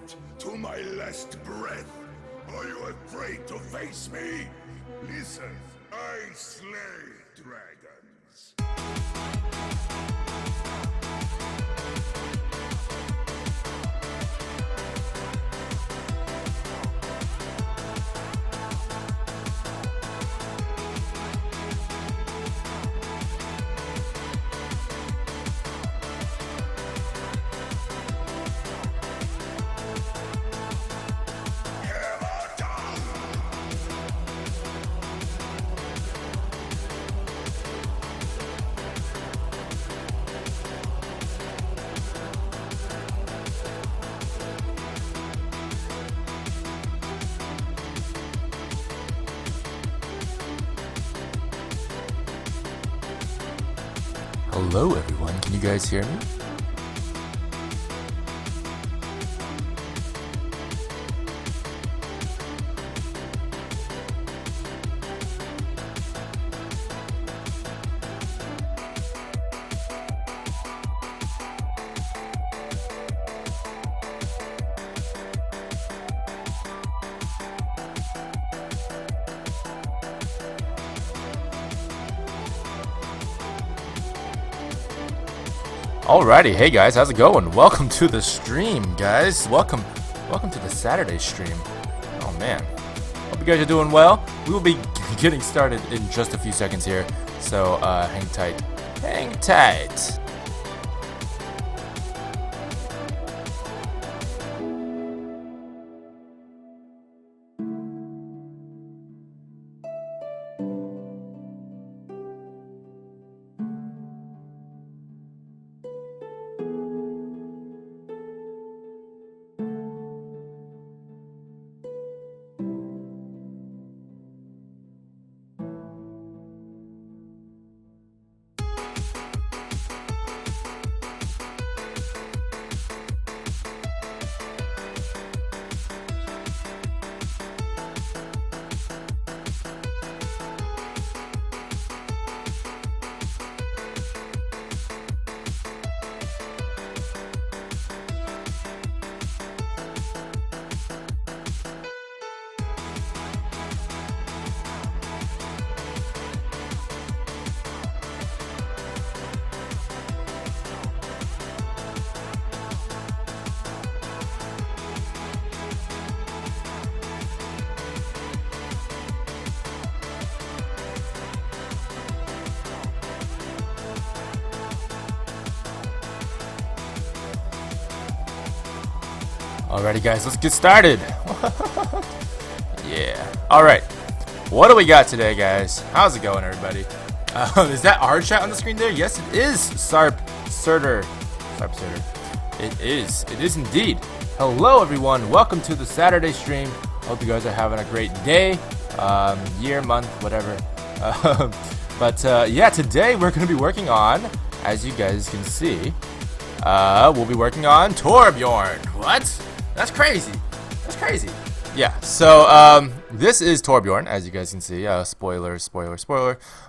fight to my last breath. Are you afraid to face me? Listen, I slay dragons. Hello everyone, can you guys hear me? Alrighty, hey guys, how's it going? Welcome to the stream, guys. Welcome to the Saturday stream. Oh man, hope you guys are doing well. We will be getting started in just a few seconds here, so hang tight. Hang tight. Alrighty guys, let's get started. Yeah. Alright. What do we got today, guys? How's it going, everybody? Is that our chat on the screen there? Yes, it is. Sarp Surter. It is. It is indeed. Hello, everyone. Welcome to the Saturday stream. Hope you guys are having a great day, year, month, whatever. Yeah, today we're going to be working on, as you guys can see, we'll be working on Torbjorn. What? That's crazy. That's crazy. Yeah, so this is Torbjorn, as you guys can see. Spoiler.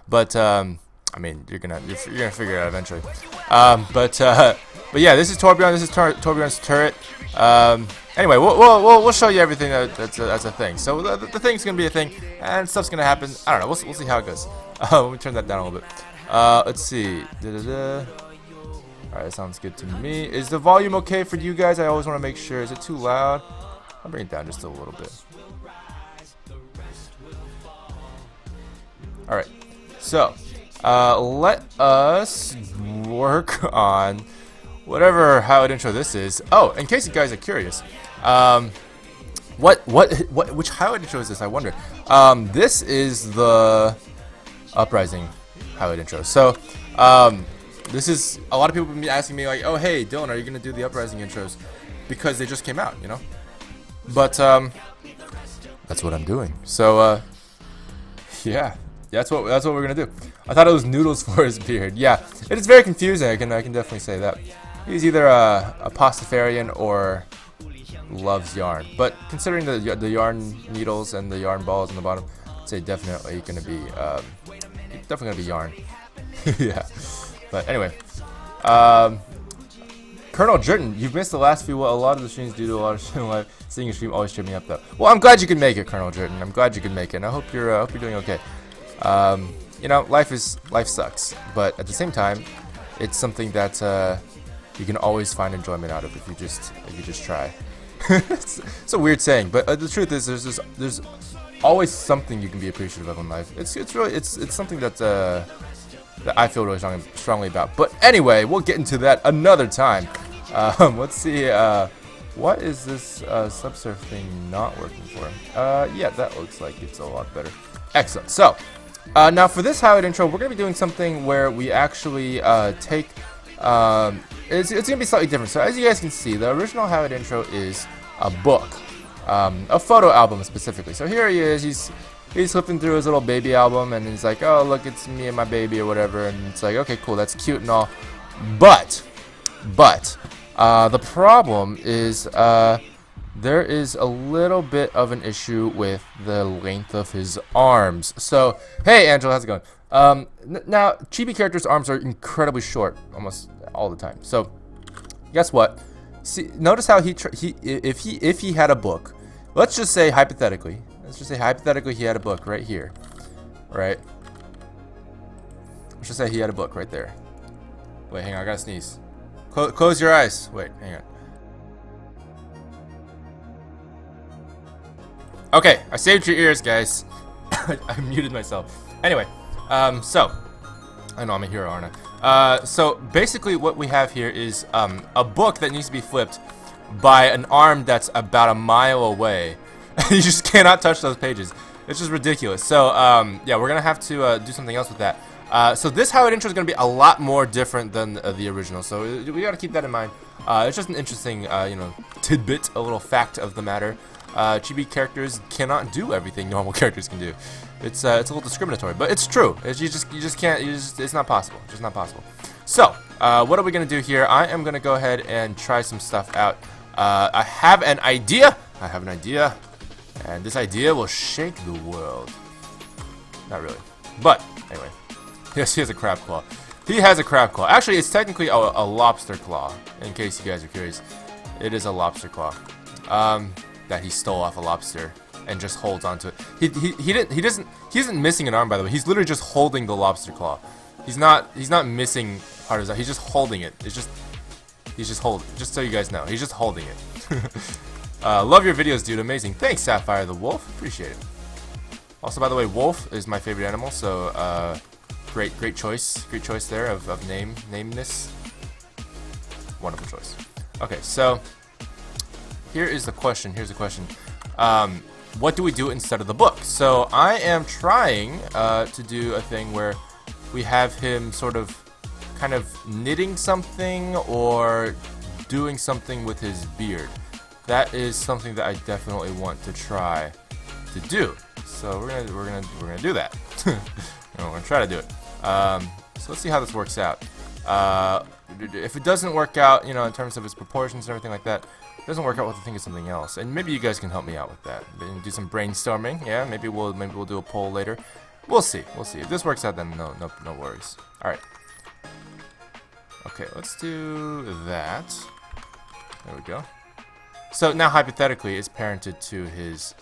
But I mean, you're gonna figure it out eventually. But yeah, this is Torbjorn. This is Torbjorn's turret. Anyway, we'll show you everything that's a thing. So the thing's gonna be a thing, and stuff's gonna happen. I don't know. We'll see how it goes. Let me turn that down a little bit. Let's see. Alright, that sounds good to me. Is the volume okay for you guys? I always want to make sure. Is it too loud? I'll bring it down just a little bit. Alright, so let us work on whatever Howard intro this is. Oh, in case you guys are curious, which Howard intro is this? I wonder. This is the Uprising Howard intro. So, this is, a lot of people have been asking me like, oh hey Dylan, are you gonna do the Uprising intros? Because they just came out, you know. But that's what I'm doing. So yeah, that's what we're gonna do. I thought it was noodles for his beard. Yeah, it is very confusing. I can definitely say that. He's either a pastafarian or loves yarn. But considering the yarn needles and the yarn balls on the bottom, I'd say definitely gonna be yarn. Yeah. But anyway, Colonel Jordan, you've missed the last few. Well, a lot of the streams due to a lot of streaming live. Seeing your stream always cheer me up, though. Well, I'm glad you can make it, Colonel Jordan. I'm glad you can make it. And I hope you're doing okay. You know, life sucks, but at the same time, it's something that you can always find enjoyment out of if you just try. it's a weird saying, but the truth is, there's always something you can be appreciative of in life. It's something that I feel really strongly about. But anyway, we'll get into that another time. Let's see. What is this subsurf thing not working for? Yeah, that looks like it's a lot better. Excellent. So now for this highlight intro, we're gonna be doing something where we actually take. It's gonna be slightly different. So as you guys can see, the original highlight intro is a book, a photo album specifically. So here he is. He's flipping through his little baby album, and he's like, "Oh, look, it's me and my baby," or whatever. And it's like, okay, cool, that's cute and all, but the problem is there is a little bit of an issue with the length of his arms. So, hey, Angela, how's it going? Now, chibi characters' arms are incredibly short, almost all the time. So, guess what? See, notice how if he had a book, let's just say hypothetically he had a book right here, right? Let's just say he had a book right there. Wait, hang on, I gotta sneeze. Close your eyes. Wait, hang on. Okay, I saved your ears, guys. I muted myself. Anyway, so I know I'm a hero, aren't I? So basically, what we have here is a book that needs to be flipped by an arm that's about a mile away. You just cannot touch those pages. It's just ridiculous. So yeah, we're gonna have to do something else with that. So this highlight intro is gonna be a lot more different than the original. So we gotta keep that in mind. It's just an interesting, you know, tidbit, a little fact of the matter. Chibi characters cannot do everything normal characters can do. It's a little discriminatory, but it's true. You just can't. It's not possible. It's just not possible. So what are we gonna do here? I am gonna go ahead and try some stuff out. I have an idea. And this idea will shake the world. Not really. But, anyway. Yes, he has a crab claw. He has a crab claw. Actually, it's technically a lobster claw, in case you guys are curious. It is a lobster claw. That he stole off a lobster and just holds onto it. He isn't missing an arm, by the way. He's literally just holding the lobster claw. He's not missing part of his arm. He's just holding it. He's just holding it. Just so you guys know. He's just holding it. Love your videos, dude. Amazing. Thanks, Sapphire the Wolf. Appreciate it. Also, by the way, wolf is my favorite animal, so great choice. Great choice there of nameness. Wonderful choice. Okay, so here's the question. What do we do instead of the book? So I am trying to do a thing where we have him sort of kind of knitting something or doing something with his beard. That is something that I definitely want to try to do. So we're gonna do that. We're gonna try to do it. So let's see how this works out. If it doesn't work out, you know, in terms of its proportions and everything like that, if it doesn't work out, we'll have to think of something else. And maybe you guys can help me out with that. Do some brainstorming. Yeah, maybe we'll do a poll later. We'll see. If this works out, then no worries. All right. Okay, let's do that. There we go. So now, hypothetically, it's parented to his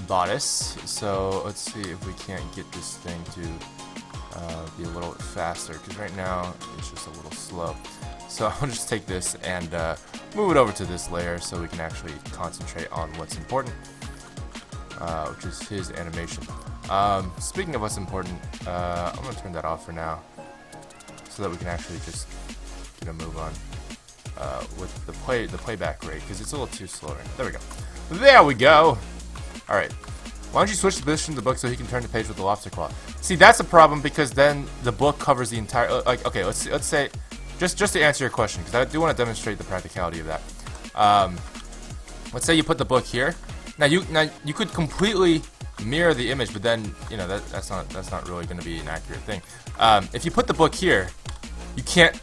bodice. So let's see if we can't get this thing to be a little bit faster, because right now it's just a little slow. So I'll just take this and move it over to this layer so we can actually concentrate on what's important, which is his animation. Speaking of what's important, I'm going to turn that off for now so that we can actually just get a move on. With the playback rate, because it's a little too slow. There we go. All right. Why don't you switch the position of the book so he can turn the page with the lobster claw? See, that's a problem because then the book covers the entire. Like, okay, let's say, just to answer your question, because I do want to demonstrate the practicality of that. Let's say you put the book here. Now you could completely mirror the image, but then you know that's not really going to be an accurate thing. If you put the book here, you can't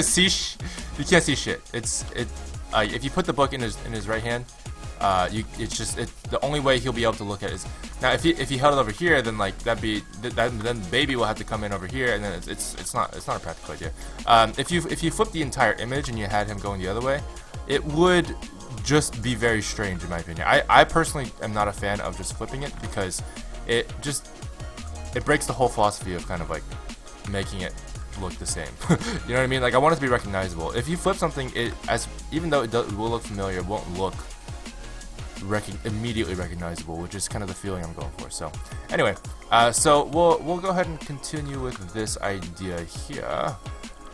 see shit. If you put the book in his right hand, the only way he'll be able to look at it is Now, if he held it over here, then like then the baby will have to come in over here, and then it's not a practical idea. If you flip the entire image and you had him going the other way, it would just be very strange in my opinion. I personally am not a fan of just flipping it because it breaks the whole philosophy of kind of like making it look the same. You know what I mean? Like I want it to be recognizable. If you flip something, even though it will look familiar, it won't look immediately recognizable, which is kind of the feeling I'm going for. So anyway, so we'll go ahead and continue with this idea here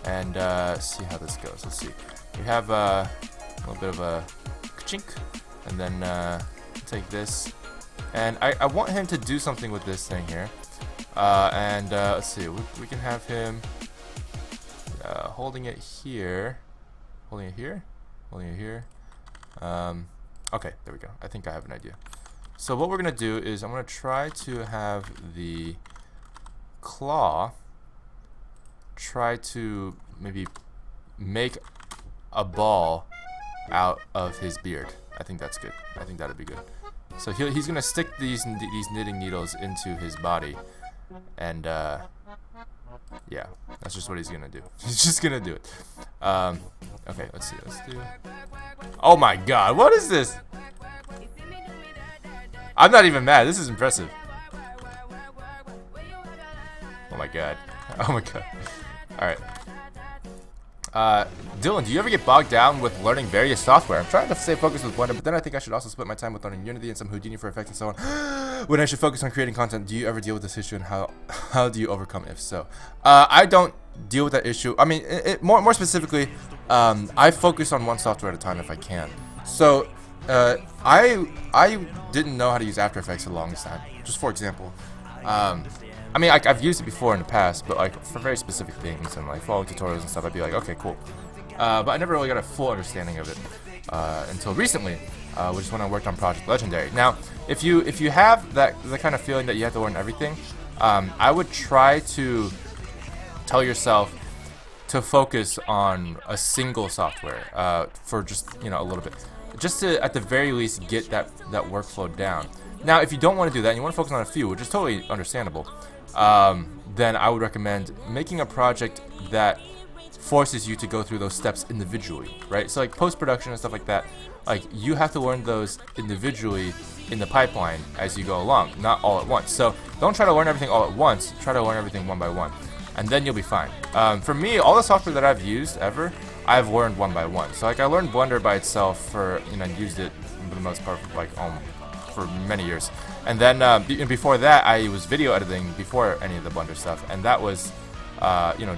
and see how this goes. Let's see. We have a little bit of a chink, and then take this, and I want him to do something with this thing here, and let's see. We can have him holding it here, holding it here, holding it here. Okay, there we go. I think I have an idea. So what we're gonna do is I'm gonna try to have the claw try to maybe make a ball out of his beard. I think that's good. I think that'd be good. So he's gonna stick these knitting needles into his body, and yeah, that's just what he's gonna do. He's just gonna do it. Okay, let's see. Let's do. Oh my God, what is this? I'm not even mad. This is impressive. Oh my God. Oh my God. All right. Dylan, do you ever get bogged down with learning various software? I'm trying to stay focused with Blender, but then I think I should also split my time with learning Unity and some Houdini for effects and so on. When I should focus on creating content, do you ever deal with this issue, and how do you overcome if so? I don't deal with that issue. I mean, more specifically, I focus on one software at a time if I can. So I didn't know how to use After Effects for the longest time. Just for example, I mean, I've used it before in the past, but like for very specific things and like following tutorials and stuff, I'd be like, okay, cool. But I never really got a full understanding of it until recently, which is when I worked on Project Legendary. Now, if you have the kind of feeling that you have to learn everything, I would try to tell yourself to focus on a single software for just a little bit, just to at the very least get that workflow down. Now, if you don't want to do that and you want to focus on a few, which is totally understandable, then I would recommend making a project that forces you to go through those steps individually, right? So like post-production and stuff like that, like you have to learn those individually in the pipeline as you go along, not all at once. So don't try to learn everything all at once, try to learn everything one by one, and then you'll be fine. For me, all the software that I've used ever, I've learned one by one. So like I learned Blender by itself for, used it for the most part for many years. And then before that, I was video editing before any of the Blender stuff, and that was,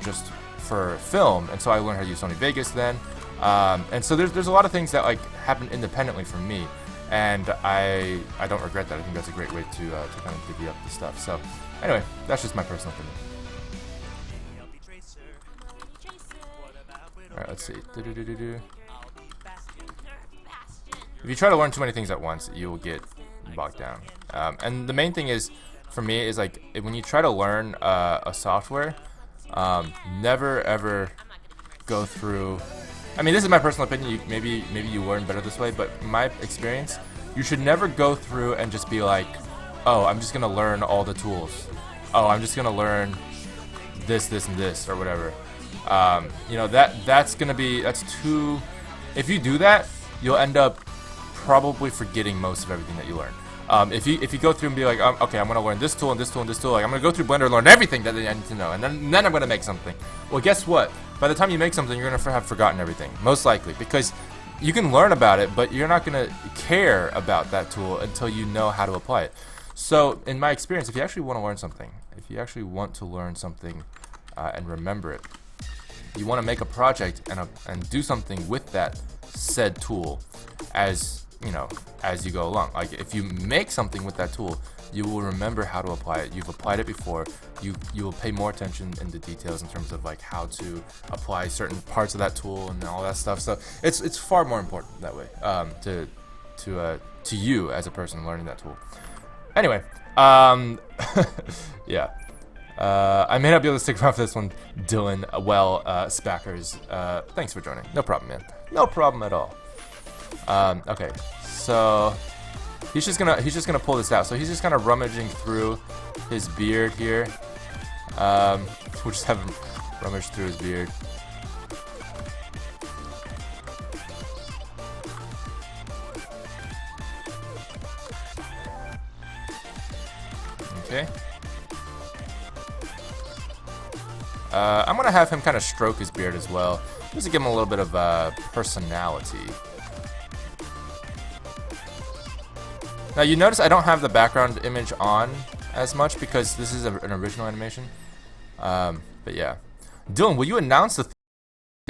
just for film. And so I learned how to use Sony Vegas then. And so there's a lot of things that like happen independently from me, and I don't regret that. I think that's a great way to kind of divvy up the stuff. So anyway, that's just my personal opinion. All right, let's see. If you try to learn too many things at once, you will get bogged down. And the main thing is, for me, is like when you try to learn a software, never ever go through. I mean, this is my personal opinion. Maybe you learn better this way, but in my experience, you should never go through and just be like, oh, I'm just gonna learn all the tools. Oh, I'm just gonna learn this, and this, or whatever. That's too. If you do that, you'll end up probably forgetting most of everything that you learn. If you go through and be like, okay, I'm gonna learn this tool and this tool and this tool, like I'm gonna go through Blender and learn everything that I need to know, and then I'm gonna make something. Well, guess what? By the time you make something, you're gonna have forgotten everything, most likely, because you can learn about it, but you're not gonna care about that tool until you know how to apply it. So, in my experience, if you actually want to learn something, and remember it, you want to make a project and do something with that said tool as you go along. Like if you make something with that tool, you will remember how to apply it. You've applied it before. You will pay more attention in the details in terms of like how to apply certain parts of that tool and all that stuff. So it's far more important that way to you as a person learning that tool. Anyway, yeah. I may not be able to stick around for this one, Dylan. Spackers. Thanks for joining. No problem, man. No problem at all. Okay, so he's just gonna pull this out. So he's just kind of rummaging through his beard here. We'll just have him rummage through his beard. Okay. I'm gonna have him kind of stroke his beard as well, just to give him a little bit of personality. Now you notice I don't have the background image on as much because this is an original animation. But yeah, Dylan, will you announce the